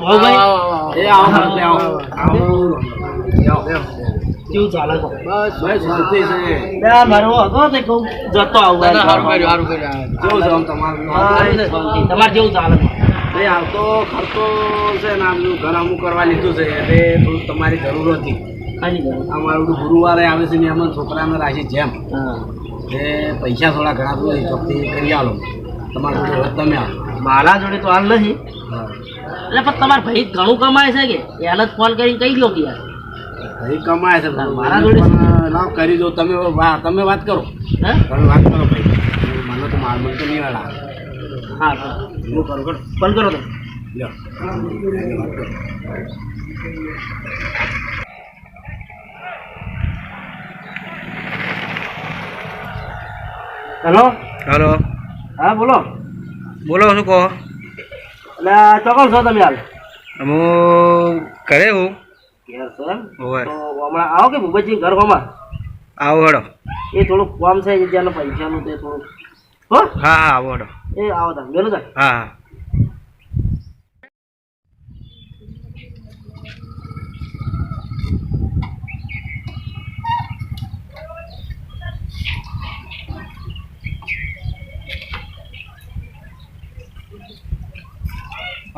ભાઈ એ આવો કેવું ચાલે છે? બસ શાંતિ છે. મારો હતો તે કહું જતો આવું. સારું કર્યું. કેવું છે તમારું? તમારે જેવું ચાલે છે? આવતો ખર્ચો છે ને આમનું ઘર અમુક કરવા લીધું છે એટલે થોડું તમારી જરૂર હતી. અમારું ગુરુવારે આવે છે ને એમાં છોકરાને રાખી જેમ એ પૈસા થોડા ઘણા બધું ચોખ્ખી કરી આલો. તમારા જોડે તમે આવો. મારા જોડે તો હાલ નથી એટલે પણ તમારા ભાઈ ઘણું કમાય છે કે એને જ ફોન કરીને કહી દો કે યાર ભાઈ કમાય છે મારા જોડે લાવ કરી દો. તમે વાત કરો. તમે વાત કરો ભાઈ. મને તો મને તો નહીં વાળા. હા હું કરું ફોન કરો તમે. લ્યો હેલો. હેલો. હા બોલો. શું કહો? એટલે ચોક્કસ છો તમે હાલ? હું ઘરે હું. ઘેર છો એમ? તો હમણાં આવો કે ભૂપતજી ઘર હોમાં આવો હેડો. એ થોડુંક કામ છે જ્યાં પૈસાનું તે થોડુંક. હો હા આવો હેડો. એ આવો તમે મેલું થાય. હા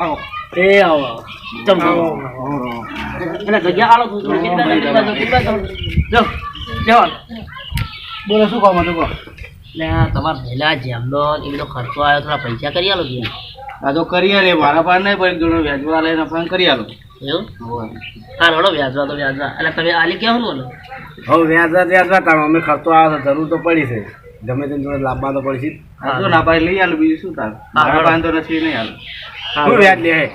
આવો. એ આવો એટલે જગ્યા આલો બોલો શું કહો મને કહો. એટલે તમારા પહેલા જેમનો એ બધો ખર્ચો આવ્યો થોડા પૈસા કરી આલો કે? હા તો કરી આલે. મારા પાસે નહીં પણ ઘણો વ્યાજવા લઈને પણ કરી આલો. એવું? હા હળો વ્યાજવા તો વ્યાજવા. એટલે તમે આલી કેવું બોલો? હવે વ્યાજવા તારો અમે ખર્ચો આવે તો જરૂર તો પડી છે. ગમે તેમ જોડે લાવવા તો પડશે. જો ના પાડી લઈ આલો બીજું શું તાર. મારા પાસે તો નથી નહીં આલો. શું વ્યાજ લે હે?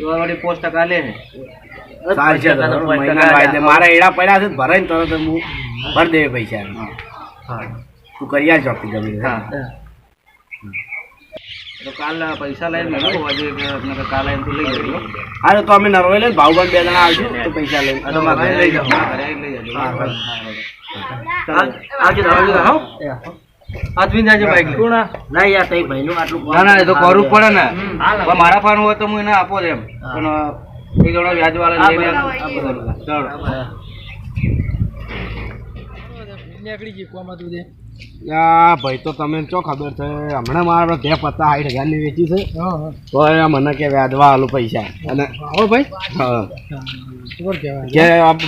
વળી 5% લે હે. મારા એડા પડ્યા છે ભરાય ને તરત હું ભરી દે પૈસા. હા તું કરી આલ ચોક્કસ ગમે. હા તો કાલ પૈસા લઈને કાલ આવીને તું લઈ જજો. હા તો અમે નરવાઈ લઈને ભાવભાઈ 2 જણા આવજો તો પૈસા લઈને લઈ જાઓ. આજવી જાજે બાઈક ના યાર તઈ ભાઈનું આટલું ના એ તો કરવું પડે ને. મારા ફાનું હોય તો હું એને આપો એમ પણ એક જણો વ્યાજ વાળા લઈને નીકળી ગઈ કોમાં તું દે. યા ભાઈ તો તમે ચો ખબર છે હમણાં મારા 2 પત્તા 60,000 ની વેચી છે તો મને કે વ્યાજવા આલું પૈસા અને હો ભાઈ હા કે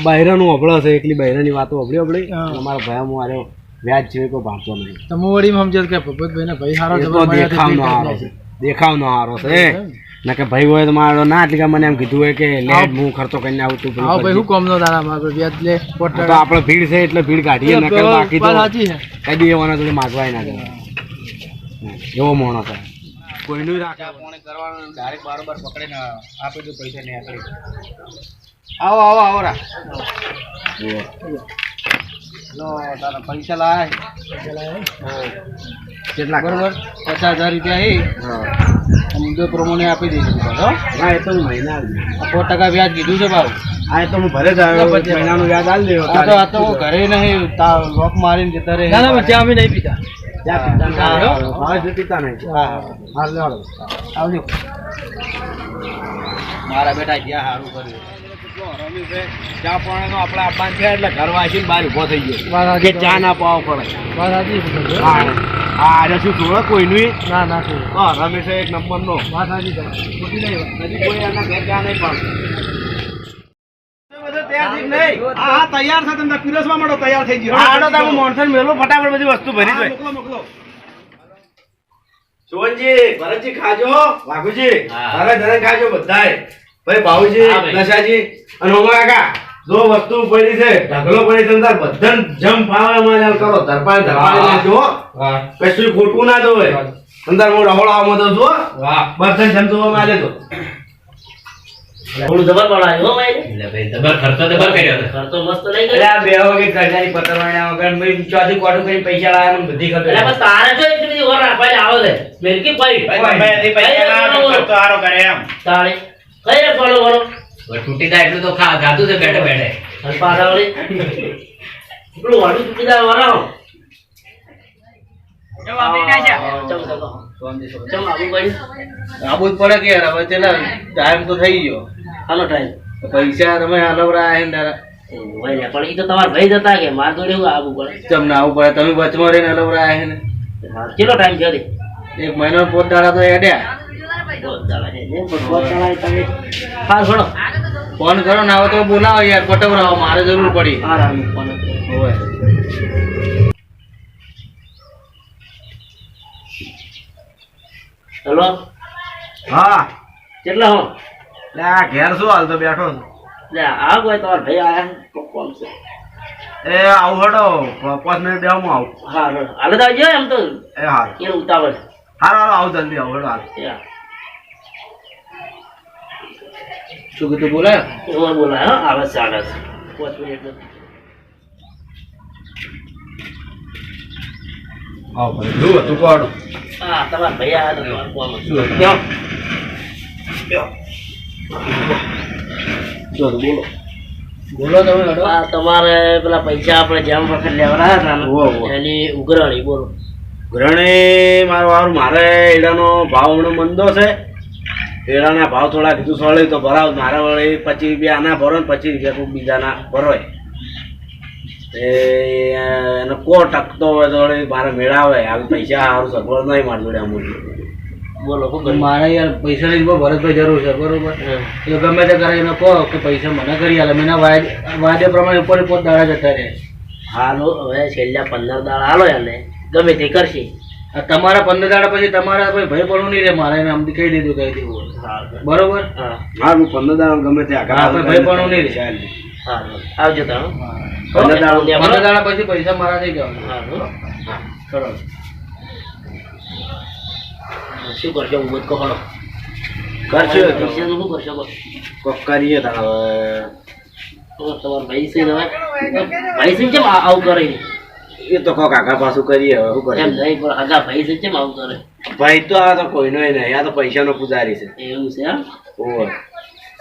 બહેરાનું અભળો છે એકલી બહેરાની વાતો અભળી અમારા ભાઈ હું આવ્યો વ્યાજ છે કોઈ ભાગતો નહીં. તમે વળી સમજો કે ભગવતભાઈ ને ભાઈ હારો દેખાવનો હારો છે ના કે ભાઈ હોય તો મારો ના એટલે મને એમ કીધું હોય કે લે હું ખર્ચો કરીને આવું તું ભાઈ હું કોમ નો તારા મારો વ્યાજ લે તો આપણે ભીડ છે એટલે ભીડ કાઢીએ ન કે બાકી તો સાચી છે કઈ દી એવાના જોડે માગવાય ના કરે એવો મોણો છે કોઈનું રાખે પોણે કરવાનું ડાયરેક્ટ બરોબર પકડીને આપી દો પૈસા ને આકડી. આવો રા લો તારા પૈસા લાય કેટલા બરોબર 50,000 રૂપિયા હે. મુદ્દો પ્રમાણે આપી દઈશું. હા એ તો મહિના 4% વ્યાજ કીધું છે ભાવ. હા એ તો હું ભરે જ આવ્યો મહિનાનું વ્યાજ આલ દેવો. આ તો હું ઘરે નહીં લોક મારીને જતા રહે. ના ચા અમે નહીં પીતા. પીતા નહીં. હા આવજો મારા બેટા જ્યાં સારું કર્યું. ચા પાણીનો આપણે આપવાનું છે એટલે ઘર વાંચીને બહાર ઉભો થઈ ગયો કે ચા ના પાવો પડે. હા શું થોડો કોઈનું ના હા રમેશ એક નંબરનો વાત સાચી કોઈ એના ઘર ચા નહીં પાડે. તૈયાર છે તમને પીરસવા માંડો તૈયાર થઈ ગયો. મોનસન મેલો ફટાફટ બધી વસ્તુ ભરી દો. સોનજી ભરતજી ખાજો વાઘુજી ધરે ખાજો બધાય ભાઈ ભાઉજી નશાજી અને ઓમા કાકા જો વસ્તુ પડી છે ઢગલો પડી છે અંદર બધન જમ ફાવે માં કરો ધરપાળ જો કશું ખોટું ના જોવે અંદર હું રહોળામાં તો જો બધન જમ જોવા માં લેતો થોડું જબર બનાવ્યો હો ભાઈ. એટલે ભાઈ જબર ખર્ચો તો બર કર્યો ખર્ચો મસ્ત નહીં કર્યો. બે વખત સરકારી પતરવાણા વગર મેં ચોથી કોટું કરીને પૈસા લાવ્યા મને બધી ખબર. એટલે બસ તારે જો એટલી બધી ઓર રાખવા આવો છે મેરકી ભાઈ ભાઈ પૈસા ખર્ચો હારો કરે એમ તાળી કઈ રે ફોલો કરો છૂટી જાય એટલું તો ખાતું છે બેઠે બેઠે અને પાછા વળી પેલું વાડું છૂટી જાય વરાવો એ વાપરી નાખ્યા. ચમ આવું ભાઈ આબુ જ પડે કે યાર હવે ચલા ટાઈમ તો થઈ ગયો હાલો ટાઈમ પૈસા તમે હાલવરા હે ને ભાઈ પણ એ તો તમારા ભાઈ જતા કે માર જોડે એવું આવું પડે ચમ ના આવું પડે તમે વચમાં રહીને હાલવરા હે ને કેટલો ટાઈમ થયો દે 1 મહિનો 5 દાડા તો એડ્યા હા છોડો ફોન કરો ના આવે તો બોલાવો યાર પટવરાવો મારે જરૂર પડી ફોન હોય હેલો હા કેટલા હો લે આ ઘેર શું હાલ તો બેઠો છું લે આ કોઈ તમારા ભાઈ આયા કોણ છે એ આવું હડો 5 મિનિટ બેહમાં આવું હા હાલે તો આવજો એમ તો એ હાલ એ ઉતાવળ હારો હારો આવું જલ્દી આવું હડો હાલ શું કીધું બોલાય એમાં બોલાય હા આવે છે આવે છે 5 મિનિટ આવો ભાઈ જુઓ તું કોડો હા તમારા ભાઈ આયા તો કોણ શું બેહો જો બોલો બોલો તમે હડો આ તમારે પેલા પૈસા આપણે જેમ વખત લેવડા હતા ને એની ઉઘરાણી બોલો ઘરણે મારે એડાનો ભાવ હમણાં મંદો છે એડાના ભાવ થોડા કીધું સોળે તો ભરાવ મારે વળી 25 રૂપિયા આના ભરો ને 25 રૂપિયા કોઈ બીજાના ભરોય એને કો ટકતો હોય તો વળી મારે મેળાવે આવી પૈસા સારું સગવડ નહીં મારી જોડે અમુક બોલો મારે યાર પૈસાની ભરતભાઈ જરૂર છે બરોબર એ ગમે તે કરે એને કહો કે પૈસા મને કરી આલે મેં વાદે પ્રમાણે ઉપર 5 દાડા જતા રહે હાલો હવે છેલ્લા 15 દાડા હાલો એને ગમે તે કરશે તમારા 15 દાડા પછી તમારા કોઈ ભય પડવું નહીં રે મારે એને આમથી કહી દીધું બરોબર હા હું 15 દાડા ગમે તે ભય પડવું નહીં રે હા આવજો તમે 15 દાડા પછી પૈસા મારા થઈ ગયા હા ચલો શું કરશો ઉભત કહો કરશો શું કરશો કોક કરીએ તારે તમારા ભાઈ છે ને ભાઈ છે કેમ આવું કરે એ તો કોક આગા પાછું કરીએ હવે શું કરીએ એમ નહીં પણ આગા ભાઈ છે કેમ આવું કરે ભાઈ તો આ તો કોઈનો નહીં આ તો પૈસાનો પૂજારી છે એવું છે એમ ઓહ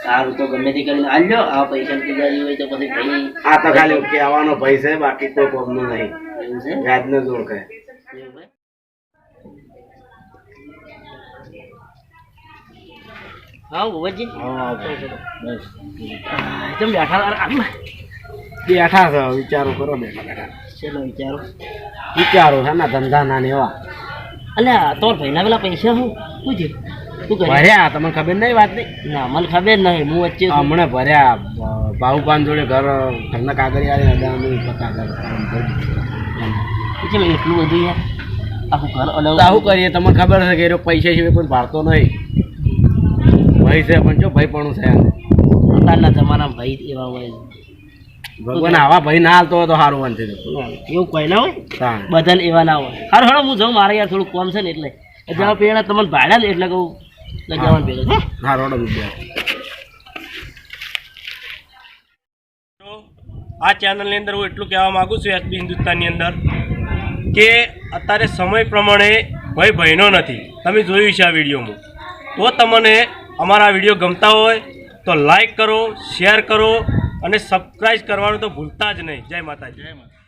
સારું તો ગમે તે કરીને આલજો આ પૈસાની પૂજારી હોય તો પછી ભાઈ આ તો ખાલી કહેવાનો ભાઈ છે બાકી કોઈ કોમનું નહીં એવું છે વ્યાજને જોડ કહે હા ભુવનજી હા બસ તમે બેઠા બેઠા છે વિચારો કરો બેઠા ચલો વિચારો વિચારો છે ને ધંધા ના એવા અલ્યા તોર ભાઈના પેલા પૈસા શું થયું શું કર્યું ભર્યા તમને ખબર નહીં વાત નહીં ના મને ખબર નહીં હું વચ્ચે હમણાં ભર્યા બાહુપાન જોડે ઘરના કાગળિયા કેમ એટલું બધું યાર આખું ઘર અલગ શું કરીએ તમને ખબર છે કે એ પૈસા સિવાય કોઈ ભારતો નહીં ભાઈ છે પણ જો ભાઈ પણ છે અત્યારના જમાનામાં ભાઈ એવા હોય ભગવાન આવા ભાઈ ના હાલતો હોય તો સારું બનશે એવું કોઈ ના હોય બધાને એવા ના હોય હારું હાલો હું જાઉં મારે યાર થોડું કોમ છે ને એટલે જવા પેલા તમને ભાડા ને એટલે કહું જવાનું ભેગું હા રોડો રૂપિયા આ ચેનલની અંદર હું એટલું કહેવા માગું છું એસબી હિન્દુસ્તાનની અંદર કે અત્યારે સમય પ્રમાણે ભાઈ ભાઈનો નથી તમે જોયું છે આ વિડીયોમાં તો તમને અમારા વિડીયો ગમતા હોય તો લાઈક કરો શેર કરો અને સબસ્ક્રાઈબ કરવાનું તો ભૂલતા જ નહીં જય માતાજી જય માતા